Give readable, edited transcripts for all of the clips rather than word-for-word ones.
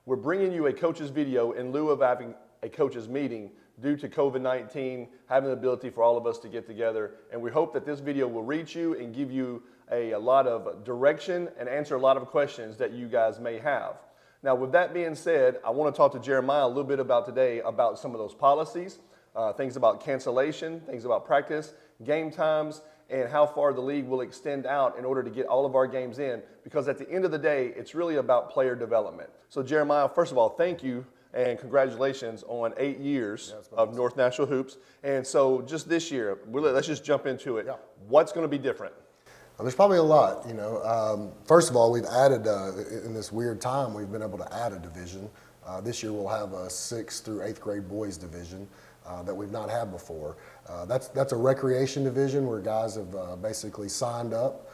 We're bringing you a coach's video in lieu of having a coach's meeting due to COVID-19 having the ability for all of us to get together. And we hope that this video will reach you and give you a lot of direction and answer a lot of questions that you guys may have. Now, with that being said, I want to talk to Jeremiah a little bit about today about some of those policies, things about cancellation, things about practice, game times, and how far the league will extend out in order to get all of our games in, because at the end of the day, it's really about player development. So Jeremiah, first of all, thank you and congratulations on 8 years of North Nashville Hoops. And so just this year, let's just jump into it. Yeah. What's going to be different? Well, there's probably a lot, First of all, we've added, in this weird time, we've been able to add a division. This year we'll have a 6th through 8th grade boys division that we've not had before. That's a recreation division where guys have basically signed up.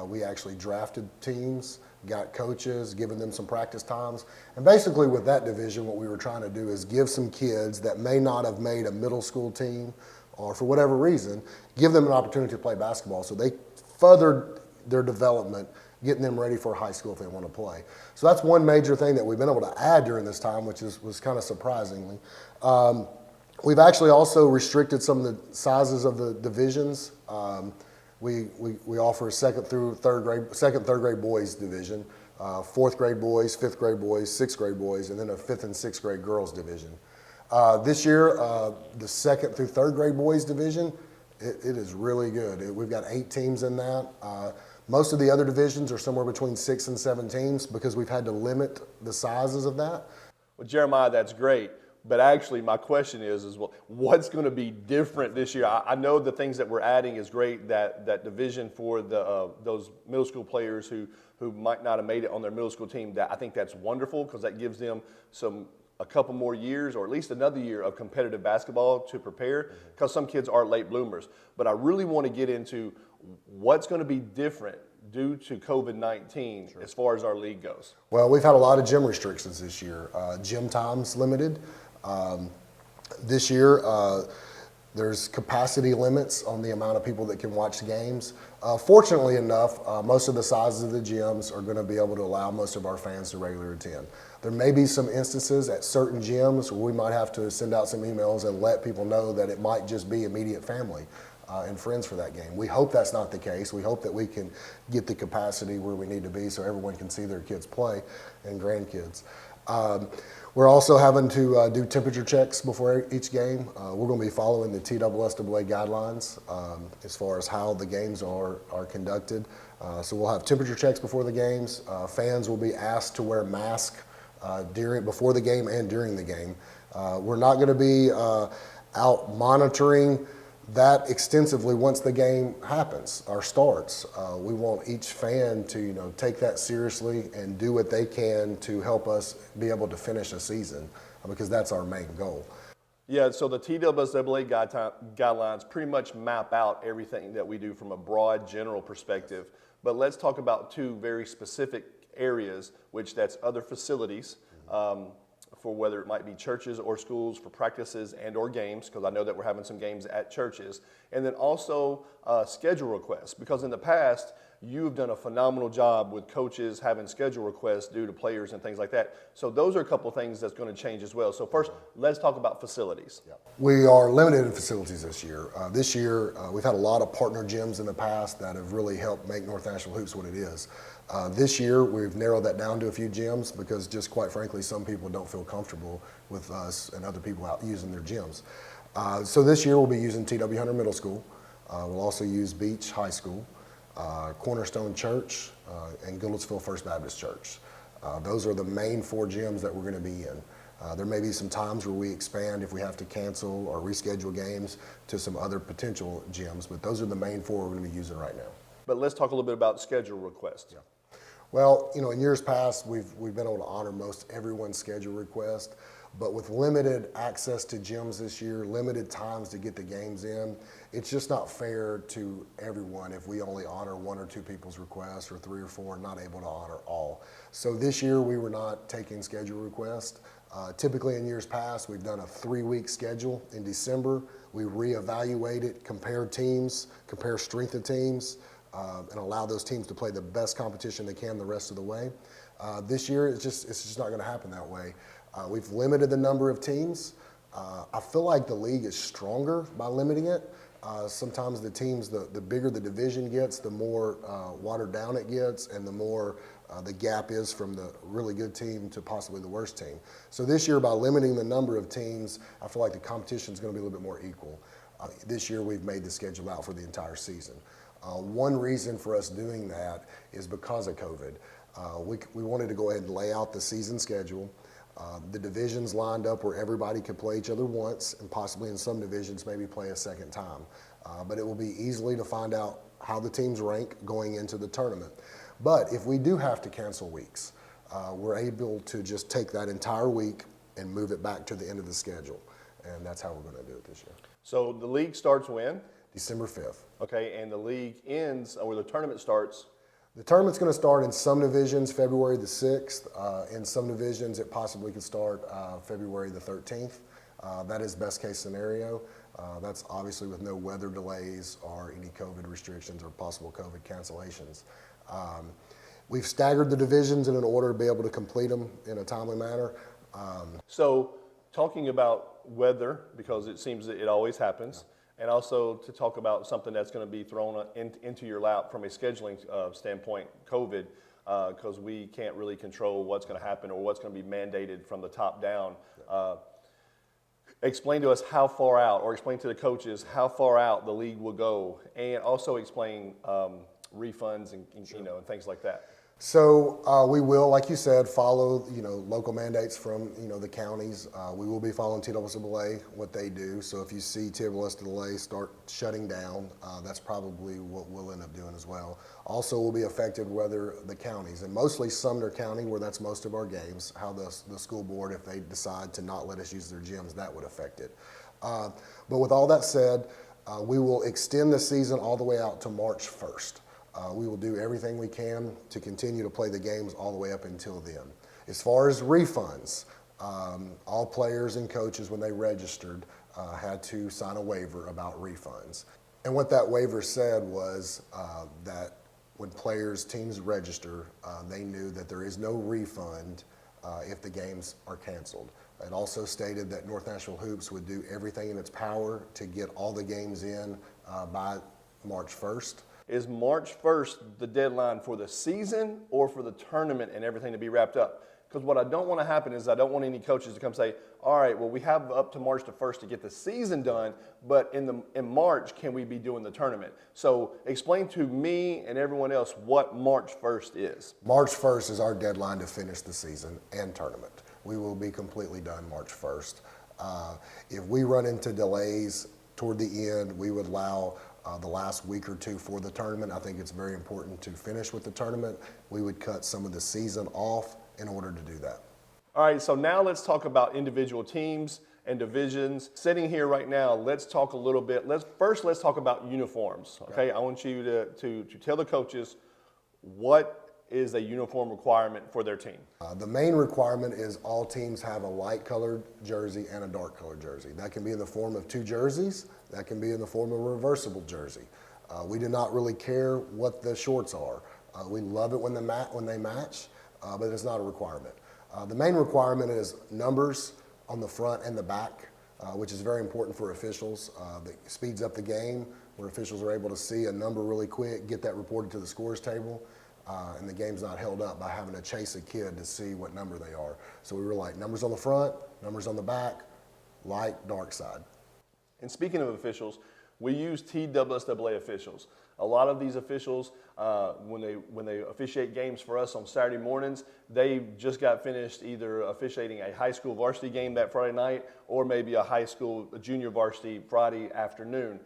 We actually drafted teams, got coaches, given them some practice times. And basically with that division, what we were trying to do is give some kids that may not have made a middle school team or for whatever reason, give them an opportunity to play basketball so they furthered their development, getting them ready for high school if they want to play. So that's one major thing that we've been able to add during this time, which was kind of surprisingly. We've actually also restricted some of the sizes of the divisions. We offer a second third grade boys division, 4th grade boys, 5th grade boys, 6th grade boys, and then a 5th and 6th grade girls division. This year, the 2nd through 3rd grade boys division, it is really good. We've got 8 teams in that. Most of the other divisions are somewhere between 6 and 7 teams because we've had to limit the sizes of that. Well, Jeremiah, that's great. But actually, my question is well, what's going to be different this year? I know the things that we're adding is great, that division for those middle school players who might not have made it on their middle school team. I think that's wonderful because that gives them a couple more years or at least another year of competitive basketball to prepare, because some kids are late bloomers. But I really want to get into what's going to be different due to COVID-19 as far as our league goes. Well, we've had a lot of gym restrictions this year. Gym time's limited. This year, there's capacity limits on the amount of people that can watch games. Fortunately enough, most of the sizes of the gyms are going to be able to allow most of our fans to regularly attend. There may be some instances at certain gyms where we might have to send out some emails and let people know that it might just be immediate family and friends for that game. We hope that's not the case. We hope that we can get the capacity where we need to be so everyone can see their kids play and grandkids. We're also having to do temperature checks before each game. We're going to be following the TSSAA guidelines as far as how the games are conducted. So we'll have temperature checks before the games. Fans will be asked to wear masks before the game and during the game. We're not going to be out monitoring that extensively once the game happens or starts. We want each fan to take that seriously and do what they can to help us be able to finish a season, because that's our main goal. Yeah, so the TSSAA guidelines pretty much map out everything that we do from a broad general perspective. But let's talk about 2 very specific areas, which that's other facilities, for whether it might be churches or schools for practices and or games, because I know that we're having some games at churches. And then also schedule requests, because in the past, you've done a phenomenal job with coaches having schedule requests due to players and things like that. So those are a couple of things that's going to change as well. So first, let's talk about facilities. Yeah. We are limited in facilities this year. This year, we've had a lot of partner gyms in the past that have really helped make North Nashville Hoops what it is. This year, we've narrowed that down to a few gyms because just quite frankly, some people don't feel comfortable with us and other people out using their gyms. So this year, we'll be using T.W. Hunter Middle School. We'll also use Beach High School, Cornerstone Church, and Goodlettsville First Baptist Church. Those are the main 4 gyms that we're going to be in. There may be some times where we expand if we have to cancel or reschedule games to some other potential gyms, but those are the main 4 we're going to be using right now. But let's talk a little bit about schedule requests. Yeah. Well, in years past, we've been able to honor most everyone's schedule request, but with limited access to gyms this year, limited times to get the games in, it's just not fair to everyone if we only honor 1 or 2 people's requests or 3 or 4, not able to honor all. So this year, we were not taking schedule requests. Typically in years past, we've done a 3-week schedule in December. We reevaluate it, compare teams, compare strength of teams, and allow those teams to play the best competition they can the rest of the way. This year, it's just not going to happen that way. We've limited the number of teams. I feel like the league is stronger by limiting it. Sometimes the teams, the bigger the division gets, the more watered down it gets, and the more the gap is from the really good team to possibly the worst team. So this year, by limiting the number of teams, I feel like the competition is going to be a little bit more equal. This year, we've made the schedule out for the entire season. One reason for us doing that is because of COVID. We wanted to go ahead and lay out the season schedule. The divisions lined up where everybody could play each other once, and possibly in some divisions maybe play a second time. But it will be easily to find out how the teams rank going into the tournament. But if we do have to cancel weeks, we're able to just take that entire week and move it back to the end of the schedule. And that's how we're going to do it this year. So the league starts when? December 5th. Okay, and the league ends, or the tournament starts? The tournament's going to start in some divisions February the 6th. In some divisions, it possibly could start February the 13th. That is best case scenario. That's obviously with no weather delays or any COVID restrictions or possible COVID cancellations. We've staggered the divisions in an order to be able to complete them in a timely manner. So talking about weather, because it seems that it always happens, and also to talk about something that's going to be thrown into your lap from a scheduling standpoint, COVID, because we can't really control what's going to happen or what's going to be mandated from the top down. Explain to us how far out, or explain to the coaches how far out the league will go, and also explain refunds and and things like that. So we will, like you said, follow local mandates from the counties. We will be following TWSAA, what they do. So if you see TWSAA start shutting down, that's probably what we'll end up doing as well. Also, will be affected whether the counties, and mostly Sumner County, where that's most of our games, how the school board, if they decide to not let us use their gyms, that would affect it. But with all that said, we will extend the season all the way out to March 1st. We will do everything we can to continue to play the games all the way up until then. As far as refunds, all players and coaches, when they registered, had to sign a waiver about refunds. And what that waiver said was that when teams register, they knew that there is no refund if the games are canceled. It also stated that North Nashville Hoops would do everything in its power to get all the games in by March 1st. Is March 1st the deadline for the season or for the tournament and everything to be wrapped up? Because what I don't want to happen is I don't want any coaches to come say, all right, well, we have up to March the 1st to get the season done, but in March, can we be doing the tournament? So explain to me and everyone else what March 1st is. March 1st is our deadline to finish the season and tournament. We will be completely done March 1st. If we run into delays toward the end, we would allow the last week or two for the tournament. I think it's very important to finish with the tournament. We would cut some of the season off in order to do that. All right, so now let's talk about individual teams and divisions. Sitting here right now, let's talk a little bit. Let's talk about uniforms. Okay, I want you to tell the coaches what is a uniform requirement for their team. The main requirement is all teams have a light colored jersey and a dark colored jersey. That can be in the form of two jerseys. That can be in the form of a reversible jersey. We do not really care what the shorts are. We love it when they match, but it's not a requirement. The main requirement is numbers on the front and the back, which is very important for officials. That speeds up the game, where officials are able to see a number really quick, get that reported to the scores table, and the game's not held up by having to chase a kid to see what number they are. So we were like, numbers on the front, numbers on the back, light, dark side. And speaking of officials, we use TWSAA officials. A lot of these officials, when they officiate games for us on Saturday mornings, they just got finished either officiating a high school varsity game that Friday night or maybe a junior varsity Friday afternoon.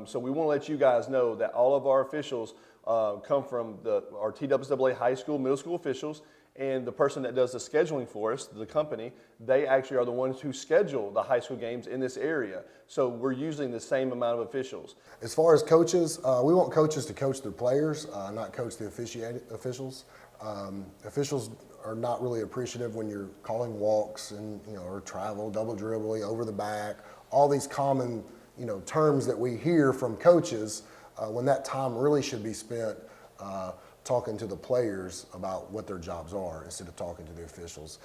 So we want to let you guys know that all of our officials come from our TWSAA high school, middle school officials, and the person that does the scheduling for us, the company, they actually are the ones who schedule the high school games in this area. So we're using the same amount of officials. As far as coaches, we want coaches to coach their players, not coach the officials. Officials are not really appreciative when you're calling walks and or travel, double dribbling, over the back, all these common terms that we hear from coaches when that time really should be spent talking to the players about what their jobs are instead of talking to the officials.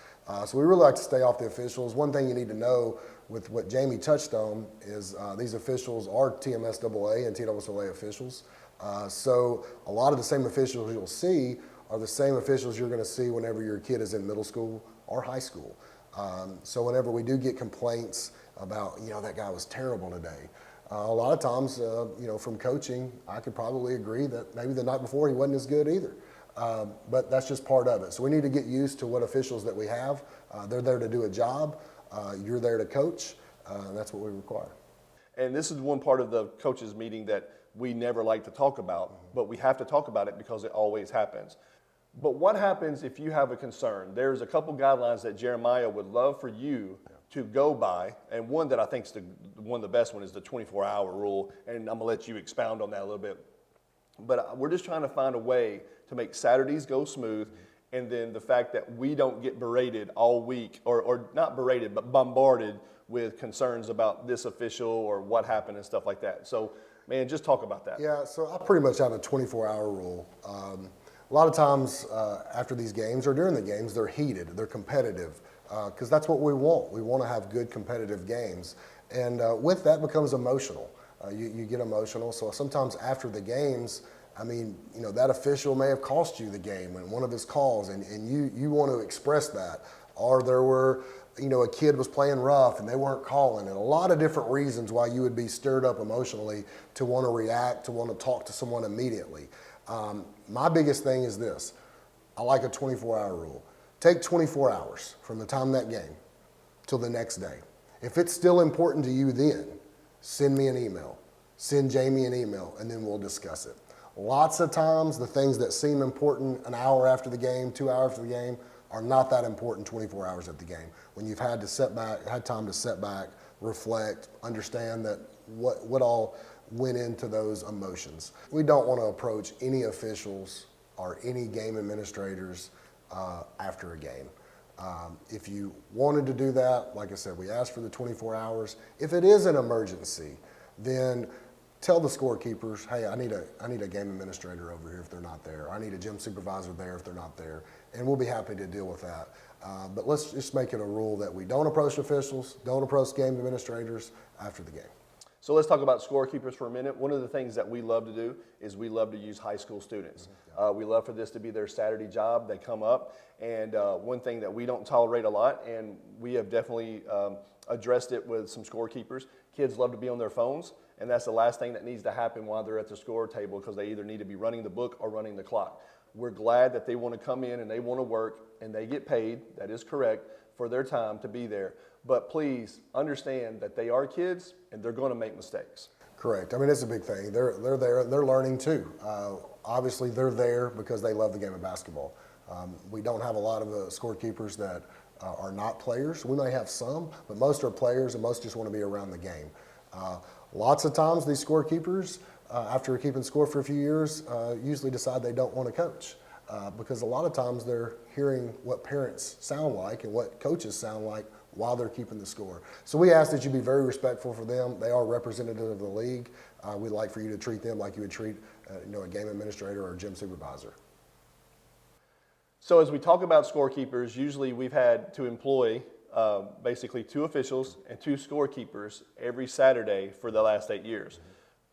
So we really like to stay off the officials. One thing you need to know with what Jamie touched on is these officials are TMSAA and TSSAA officials. So a lot of the same officials you'll see are the same officials you're going to see whenever your kid is in middle school or high school. So whenever we do get complaints about, that guy was terrible today, a lot of times, from coaching, I could probably agree that maybe the night before he wasn't as good either. But that's just part of it. So we need to get used to what officials that we have. They're there to do a job. You're there to coach. And that's what we require. And this is one part of the coaches meeting that we never like to talk about, but we have to talk about it because it always happens. But what happens if you have a concern? There's a couple guidelines that Jeremiah would love for you to go by, and one that I think is one of the best one is the 24-hour rule, and I'm going to let you expound on that a little bit. But we're just trying to find a way to make Saturdays go smooth, and then the fact that we don't get berated all week, or not berated, but bombarded with concerns about this official or what happened and stuff like that. So, man, just talk about that. Yeah, so I pretty much have a 24-hour rule. A lot of times after these games or during the games, they're heated, they're competitive, because that's what we want. We want to have good competitive games. And with that becomes emotional. You get emotional. So sometimes after the games, that official may have cost you the game in one of his calls, and you want to express that. Or there were, a kid was playing rough and they weren't calling, and a lot of different reasons why you would be stirred up emotionally to want to react, to want to talk to someone immediately. My biggest thing is this. I like a 24-hour rule. Take 24 hours from the time of that game till the next day. If it's still important to you then, send me an email. Send Jamie an email, and then we'll discuss it. Lots of times, the things that seem important an hour after the game, 2 hours after the game, are not that important 24 hours at the game. When you've had time to set back, reflect, understand that what all went into those emotions. We don't want to approach any officials or any game administrators after a game. If you wanted to do that, like I said, we asked for the 24 hours. If it is an emergency, then tell the scorekeepers, hey, I need a game administrator over here if they're not there. I need a gym supervisor there if they're not there. And we'll be happy to deal with that. But let's just make it a rule that we don't approach officials, don't approach game administrators after the game. So let's talk about scorekeepers for a minute. One of the things that we love to do is we love to use high school students. We love for this to be their Saturday job. They come up, and one thing that we don't tolerate a lot, and we have definitely addressed it with some scorekeepers, kids love to be on their phones, and that's the last thing that needs to happen while they're at the score table, because they either need to be running the book or running the clock. We're glad that they want to come in and they want to work, and they get paid, that is correct, for their time to be there. But please understand that they are kids and they're going to make mistakes. Correct. It's a big thing. They're there. They're learning too. Obviously, they're there because they love the game of basketball. We don't have a lot of scorekeepers that are not players. We may have some, but most are players, and most just want to be around the game. Lots of times, these scorekeepers, after keeping score for a few years, usually decide they don't want to coach. Because a lot of times they're hearing what parents sound like and what coaches sound like while they're keeping the score. So we ask that you be very respectful for them. They are representative of the league. We'd like for you to treat them like you would treat a game administrator or a gym supervisor. So as we talk about scorekeepers, usually we've had to employ basically 2 officials and 2 scorekeepers every Saturday for the last 8 years.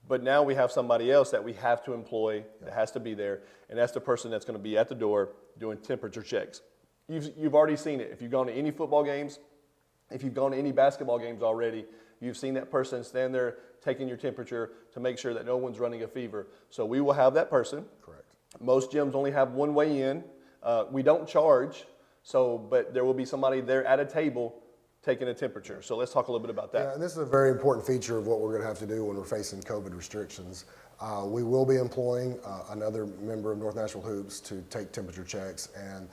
But now we have somebody else that we have to employ that has to be there, and that's the person that's going to be at the door doing temperature checks. You've already seen it. If you've gone to any football games, if you've gone to any basketball games already, you've seen that person stand there taking your temperature to make sure that no one's running a fever. So we will have that person. Correct. Most gyms only have one way in. We don't charge, but there will be somebody there at a table taking a temperature. So let's talk a little bit about that. Yeah, and this is a very important feature of what we're going to have to do when we're facing COVID restrictions. We will be employing another member of North Nashville Hoops to take temperature checks, and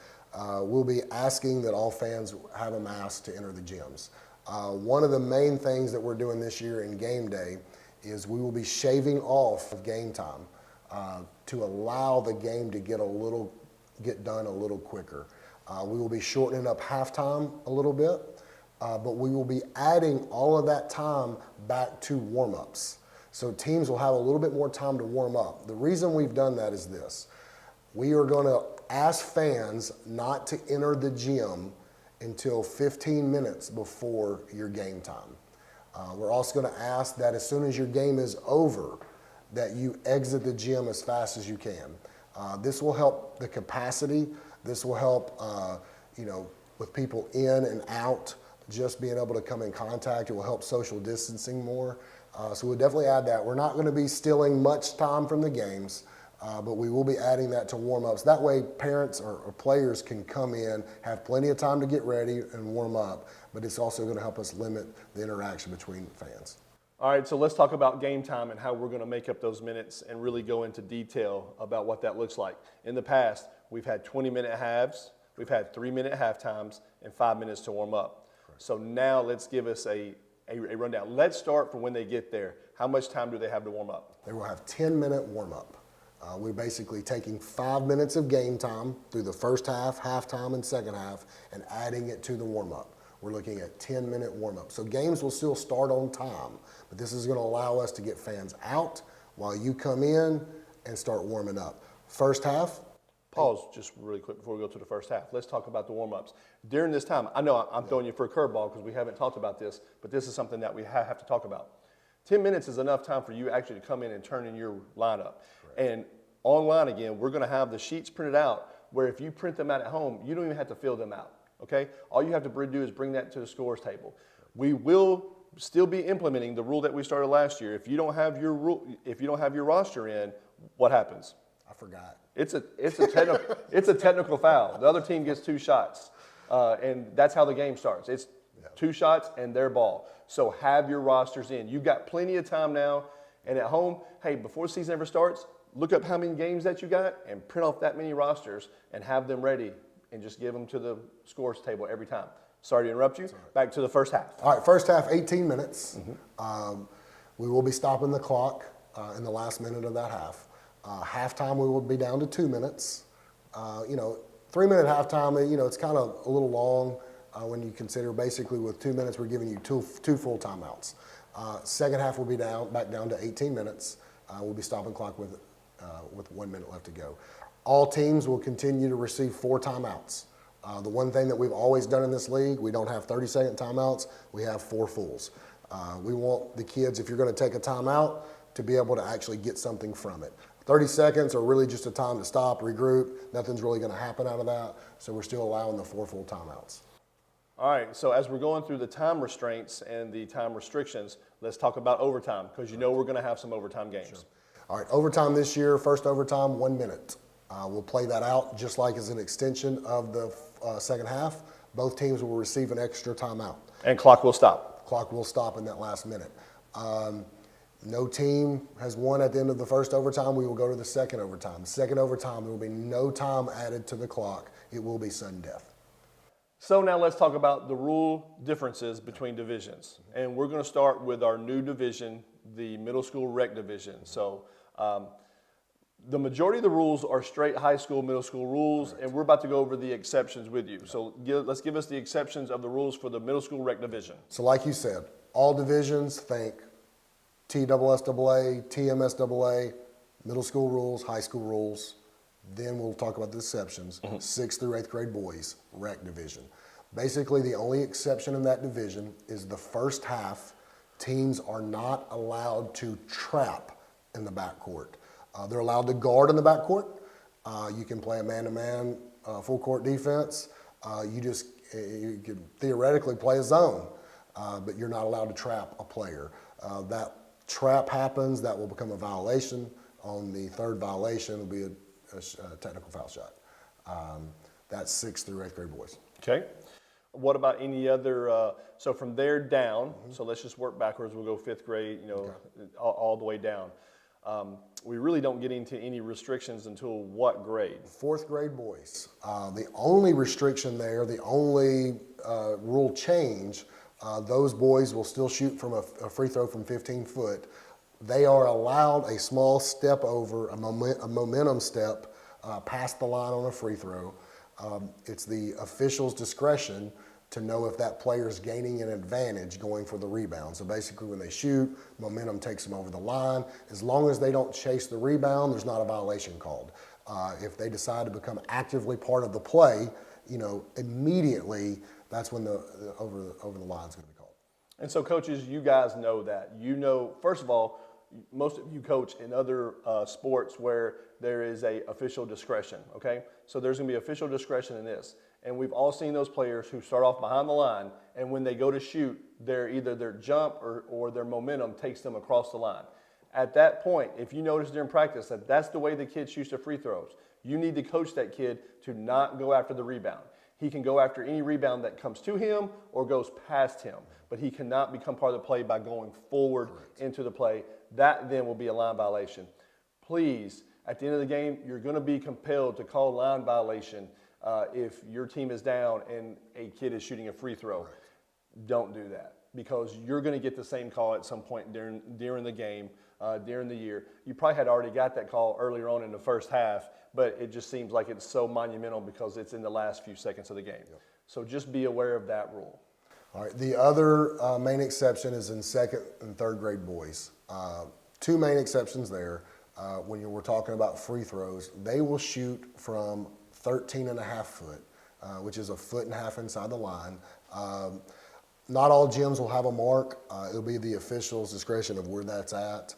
we'll be asking that all fans have a mask to enter the gyms. One of the main things that we're doing this year in game day is we will be shaving off of game time to allow the game to get done a little quicker. We will be shortening up halftime a little bit. But we will be adding all of that time back to warm-ups. So teams will have a little bit more time to warm up. The reason we've done that is this. We are going to ask fans not to enter the gym until 15 minutes before your game time. We're also going to ask that as soon as your game is over, that you exit the gym as fast as you can. This will help the capacity. This will help, with people in and out, just being able to come in contact. It will help social distancing more. So we'll definitely add that. We're not going to be stealing much time from the games, but we will be adding that to warm-ups. That way parents or players can come in, have plenty of time to get ready and warm up, but it's also going to help us limit the interaction between fans. All right, so let's talk about game time and how we're going to make up those minutes and really go into detail about what that looks like. In the past, we've had 20-minute halves, we've had 3-minute halftimes, and 5 minutes to warm up. Correct. So now let's give us a rundown. Let's start from when they get there. How much time do they have to warm up? They will have 10-minute warm-up. We're basically taking 5 minutes of game time through the first half, halftime, and second half, and adding it to the warm-up. We're looking at 10-minute warm-up. So games will still start on time, but this is going to allow us to get fans out while you come in and start warming up. First half. Pause just really quick before we go to the first half. Let's talk about the warm-ups. During this time, I know I'm throwing you for a curveball because we haven't talked about this, but this is something that we have to talk about. 10 minutes is enough time for you actually to come in and turn in your lineup. Right. And online again, we're going to have the sheets printed out where if you print them out at home, you don't even have to fill them out. Okay? All you have to do is bring that to the scores table. We will still be implementing the rule that we started last year. If you don't have your roster in, what happens? I forgot. It's a technical foul. The other team gets 2 shots, and that's how the game starts. It's 2 shots and their ball. So have your rosters in. You've got plenty of time now, and at home, hey, before the season ever starts, look up how many games that you got and print off that many rosters and have them ready and just give them to the scores table every time. Sorry to interrupt you. Right. Back to the first half. All right, first half, 18 minutes. We will be stopping the clock in the last minute of that half. Halftime, we will be down to 2 minutes. 3-minute halftime, it's kind of a little long when you consider basically with 2 minutes, we're giving you two full timeouts. Second half will be back down to 18 minutes. We'll be stopping clock with 1 minute left to go. All teams will continue to receive 4 timeouts. The one thing that we've always done in this league, we don't have 30-second timeouts, we have 4 fulls. We want the kids, if you're going to take a timeout, to be able to actually get something from it. 30 seconds are really just a time to stop, regroup. Nothing's really going to happen out of that, so we're still allowing the 4 full timeouts. All right, so as we're going through the time restraints and the time restrictions, let's talk about overtime, because we're going to have some overtime games. Sure. All right, overtime this year, first overtime, 1 minute. We'll play that out just like as an extension of the second half. Both teams will receive an extra timeout. And clock will stop. Clock will stop in that last minute. No team has won at the end of the first overtime. We will go to the second overtime. Second overtime, there will be no time added to the clock. It will be sudden death. So now let's talk about the rule differences between divisions. And we're going to start with our new division, the middle school rec division. So the majority of the rules are straight high school, middle school rules, and we're about to go over the exceptions with you. So let's give us the exceptions of the rules for the middle school rec division. So like you said, all divisions, think TSSAA, TMSAA, middle school rules, high school rules. Then we'll talk about the exceptions. 6th through 8th grade boys, rec division. Basically, the only exception in that division is the first half. Teams are not allowed to trap in the backcourt. They're allowed to guard in the backcourt. You can play a man-to-man full court defense. You can theoretically play a zone, but you're not allowed to trap a player. That trap happens, that will become a violation. On the third violation, it will be a technical foul shot. That's 6th through 8th grade boys. Okay. What about any other, so from there down, so let's just work backwards, we'll go 5th grade, all the way down. We really don't get into any restrictions until what grade? 4th grade boys. The only restriction there, the only rule change, those boys will still shoot from a free throw from 15 foot. They are allowed a small step over, a momentum step past the line on a free throw. It's the official's discretion to know if that player is gaining an advantage going for the rebound. So basically when they shoot, momentum takes them over the line. As long as they don't chase the rebound, there's not a violation called. If they decide to become actively part of the play, immediately that's when the over the line's going to be called. And so, coaches, you guys know that. First of all, most of you coach in other sports where there is a official discretion, okay? So there's going to be official discretion in this. And we've all seen those players who start off behind the line, and when they go to shoot, either their jump or their momentum takes them across the line. At that point, if you notice during practice that that's the way the kid shoots their free throws, you need to coach that kid to not go after the rebound. He can go after any rebound that comes to him or goes past him, but he cannot become part of the play by going forward into the play. That then will be a line violation. Please, at the end of the game, you're going to be compelled to call line violation if your team is down and a kid is shooting a free throw. Don't do that, because you're going to get the same call at some point during the game, during the year. You probably had already got that call earlier on in the first half, but it just seems like it's so monumental because it's in the last few seconds of the game. Yep. So just be aware of that rule. All right, the other main exception is in second and third grade boys. Two main exceptions there. When we're talking about free throws, they will shoot from 13.5 foot, which is 1.5 foot inside the line. Not all gyms will have a mark. It'll be the official's discretion of where that's at.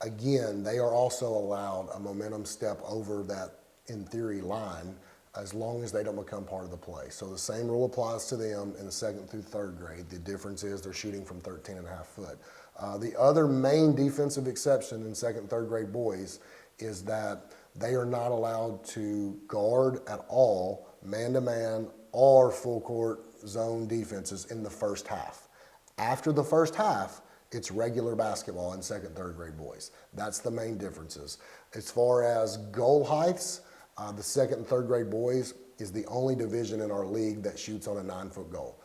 Again, they are also allowed a momentum step over that, in theory, line, as long as they don't become part of the play. So the same rule applies to them in the second through third grade. The difference is they're shooting from 13.5 foot. The other main defensive exception in second and third grade boys is that they are not allowed to guard at all, man-to-man or full court zone defenses in the first half. After the first half, it's regular basketball in second, third grade boys. That's the main differences. As far as goal heights, the second and third grade boys is the only division in our league that shoots on a 9-foot goal.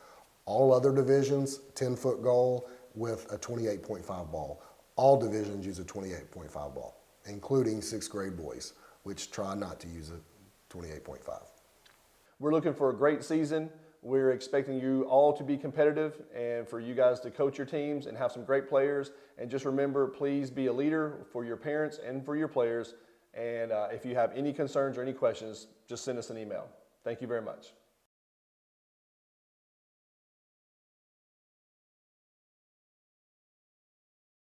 All other divisions, 10-foot goal with a 28.5 ball. All divisions use a 28.5 ball, including 6th grade boys, which try not to use a 28.5. We're looking for a great season. We're expecting you all to be competitive and for you guys to coach your teams and have some great players. And just remember, please be a leader for your parents and for your players. And if you have any concerns or any questions, just send us an email. Thank you very much.